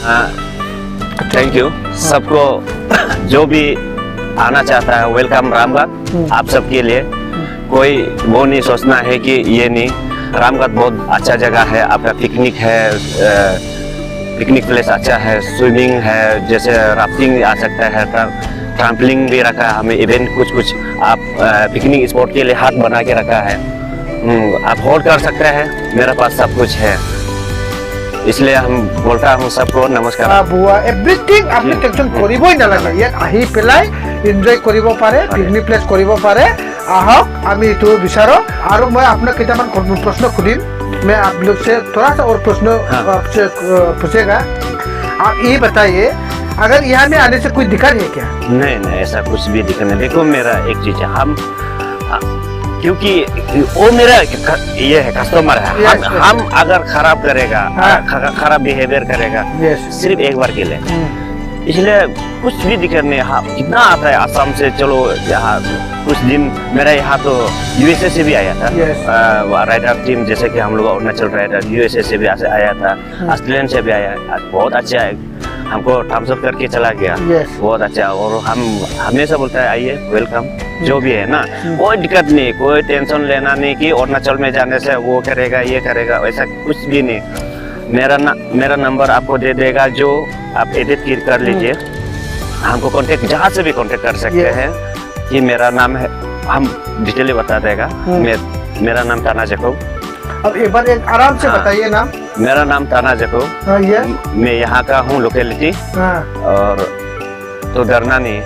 Thank you सबको जो भी आना चाहता है वेलकम रामगढ़ आप सबके लिए। कोई वो नहीं सोचना है कि ये नहीं, रामगढ़ बहुत अच्छा जगह है, आपका पिकनिक है, पिकनिक प्लेस अच्छा है, स्विमिंग है, जैसे राफ्टिंग आ सकता है, ट्रैम्पलिंग भी रखा है हमें, इवेंट कुछ आप पिकनिक स्पॉट के लिए हाथ बना के रखा है, आप होल्ड कर सकते हैं, मेरे पास सब कुछ है, इसलिए हम बोलता हूँ सबको नमस्कार। बुआ एवरीथिंग आपने टेंशन करिबই নালাগে, ইয়াত আহি পেলাই এনজয় কৰিব পাৰে, পিকনিক প্লেস কৰিব পাৰে। আহক আমি এটো বিচাৰো আৰু মই আপোনাক কেইটামান প্ৰশ্ন সুধিম। मैं आप लोग से थोड़ा सा और प्रश्न आपसे पूछेगा। आप ये बताइए अगर यहाँ में आने से कोई दिक्कत है क्या? नहीं नहीं ऐसा कुछ भी दिक्कत नहीं। देखो मेरा एक चीज है, हम क्योंकि वो मेरा ये है कस्टमर है, हम अगर खराब करेगा, खराब बिहेवियर करेगा सिर्फ एक बार के लिए, इसलिए कुछ भी दिक्कत नहीं। हाँ कितना आता है आसाम से, चलो यहाँ कुछ दिन मेरा यहाँ तो यूएसए से भी आया था राइडर टीम, जैसे कि हम लोग अरुणाचल राइडर यूएसए से भी आया था, ऑस्ट्रेलियन से भी आया, बहुत अच्छा है, हमको थम्स अप करके चला गया, बहुत अच्छा। और हम हमेशा बोलता है आइए वेलकम, जो भी है ना, कोई दिक्कत नहीं, कोई टेंशन लेना नहीं कि अरुणाचल में जाने से वो करेगा ये करेगा, वैसा कुछ भी नहीं। मेरा नंबर आपको दे देगा, जो आप एडिट कर लीजिए, हमको कांटेक्ट जहाँ से भी कांटेक्ट कर सकते हैं कि मेरा नाम है, हम डिटेल बता देगा। मेरा नाम ताना जैकब। अब एक बार एक आराम से बताइए नाम। मेरा नाम ताना जैकब, मैं यहाँ का हूँ लोकेलिटी, और तो डरना नहीं,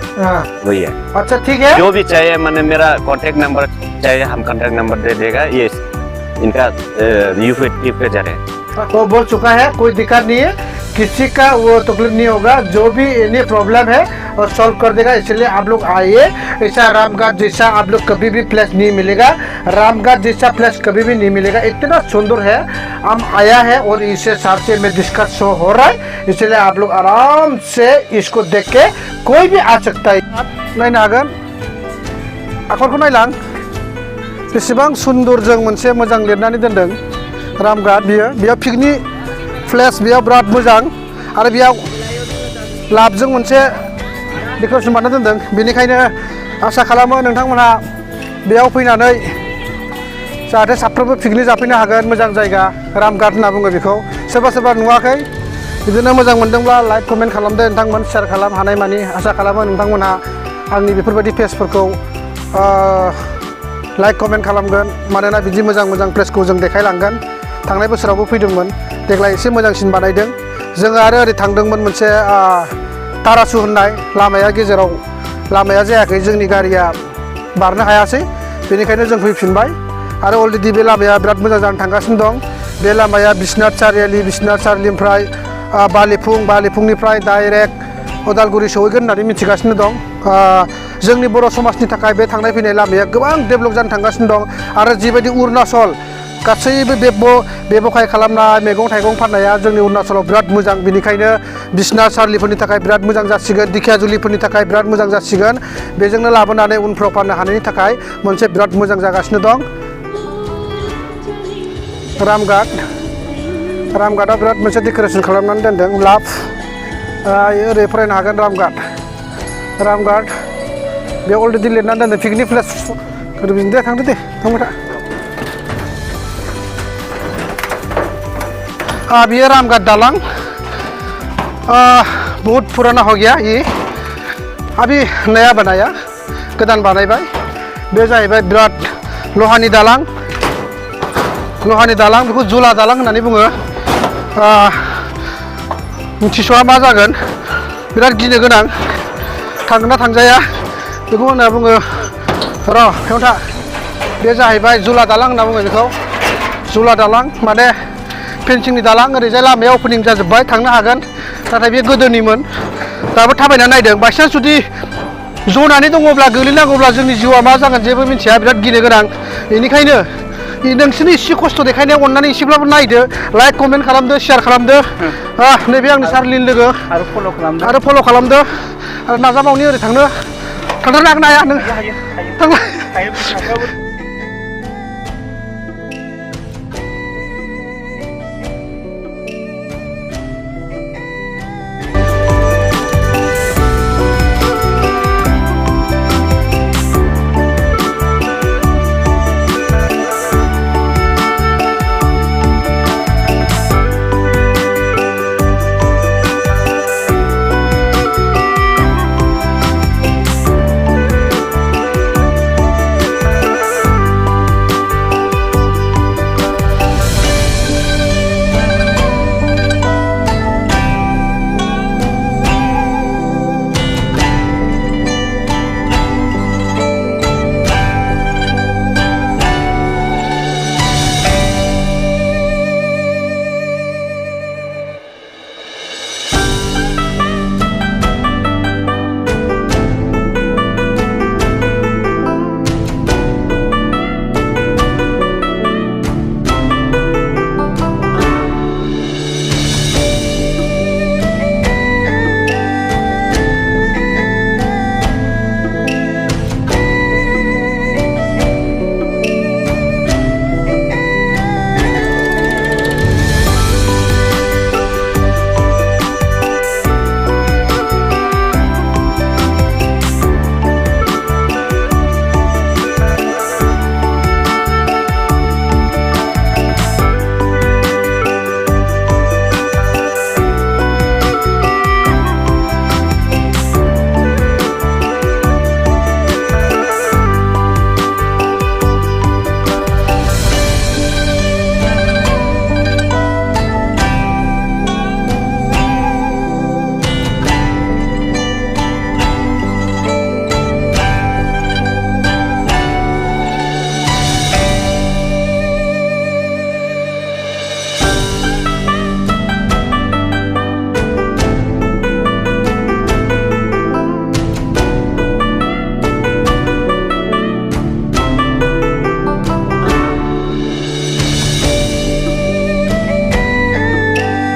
वही है। अच्छा ठीक है, जो भी चाहिए मैंने मेरा कांटेक्ट नंबर चाहिए, हम कांटेक्ट नंबर दे देगा, ये इनका यूट्यूब पे जा रहे हैं। वो बोल चुका है, कोई दिक्कत नहीं है, किसी का वो तकलीफ नहीं होगा, जो भी एनी प्रॉब्लम है और सॉल्व कर देगा। इसलिए आप लोग आइए, ऐसा रामगढ़ जैसा आप लोग कभी भी प्लेस नहीं मिलेगा, रामगढ़ जैसा प्लेस कभी भी नहीं मिलेगा, इतना सुंदर है। हम आया है और इसे साथ से में डिस्कस शो हो रहा है, इसलिए आप लोग आराम से इसको देख के कोई भी आ सकता है। नहीं नागन आखरखौ नायलां बेसेबां सुंदर जों मोनसे मोजां लिरनानै दोनदों रामगढ़, बियो पिकनिक प्लेस, बियो बिराद मोजां, आरो बियाव लाबजों मोनसे डेक'रेसन बानायना दोनदों, बेनिखायनो आसा खालामो नोंथांमोनहा बेयाव फैनानै जाहाथे साफ्रोमबो पिकनिक जाफैनो हागोन। मोजां जायगा रामगढ़ होनना बुङो बेखौ, सोरबा सोरबा नुवाखै बिदिनो मोजां मोनदोंब्ला लाइक कमेन्ट खालामदो नोंथांमोन, शेयार खालाम हानाय मानि। आसा खालामो नोंथांमोनहा आंनि बेफोरबायदि पेजफोरखौ लाइक कमेन्ट खालामगोन, मानोना बिदि मोजां मोजां प्लेसखौ जों देखायलांगोन। थांनाय बोसोरावबो फैदोंमोन, देग्लाय एसे मोजांसिन बानायदों। जोङो आरो ओरै थांदोंमोन मोनसे तारासु होननाय, लामाया गेजेराव लामाया जायाखै, जोंनि गारिया बारनो हायासै, बेनिखायनो जों फैफिनबाय। आरो अलरेडि बे लामाया बिराद मोजां जानो थांगासिनो दं। बे लामाया बिश्वनाथ सारिआलिनिफ्राय बालिफुंनिफ्राय डाइरेक्ट उदालगुरि सहैगोन होननानै मिथिगासिनो दं। जोंनि बर' समाजनि थाखाय बे थांनाय फैनाय लामाया गोबां डेभेलप जानो थांगासिनो दं। आरो जिबायदि अरुणाचल गासैबो बेब'खाय खालामनाय मैगं थाइगं फाननाया जोंनि अरुणाचलाव बिराद मोजां, बेनिखायनो बिश्वनाथ सारिआलिफोरनि थाखाय बिराद मोजां जासिगोन, दिखियाजुलिफोरनि थाखाय बिराद मोजां जासिगोन। बेजोंनो लाबोनानै उनफ्राव फाननो हानायनि थाखाय मोनसे बिराद मोजां जागासिनो दं। रामगढ़आ बिराद मोनसे डेक'रेसन खालामनानै दोनदों, लाभ ओरै फरायनो हागोन रामगढ़ बे अलरेडि लिरनानै दोनदों पिकनिक प्लेस। दे थांदो दे थांबाय था। ये रामगढ़ दालां बहुत पुराना हो गया, ये अभी नया बनाया, गोदान बानायबाय। बे जाहैबाय बिराद लहानि दालां बेखौ जुला दालां होननानै बुङो। मिथिस'आ मा जागोन, बिराद गिनो गोनां, थांगोन ना थांजाया बेखौ होनना बुङो। र' हेवथा, बे जाहैबाय जुला दालां होनना बुङो बेखौ, जुला दालां माने फेन्सिंनि दालां। ओरैजाय लामाया अपेनिं जाजोब्बाय, थांनो हागोन, नाथाय बे गोदोनिमोन, दाबो थाबायना नायदों। बायसान्स जुदि जनानै दङब्ला गोलैनांगौब्ला जोंनि जिउआ मा जागोन जेबो मिथिया, बिराद गिनो गोनां। बेनिखायनो नोंसोरनि एसे खस्थ' देखायनाया अननानै एसेब्लाबो नायदो, लाइक कमेन्ट खालामदो, शेयार खालामदो। नैबे आंनि सार्लिन लोगो, आरो फल' खालामदो, आरो नाजाबावनि ओरै थांनो हागोन ना हाया नों? थांलाय।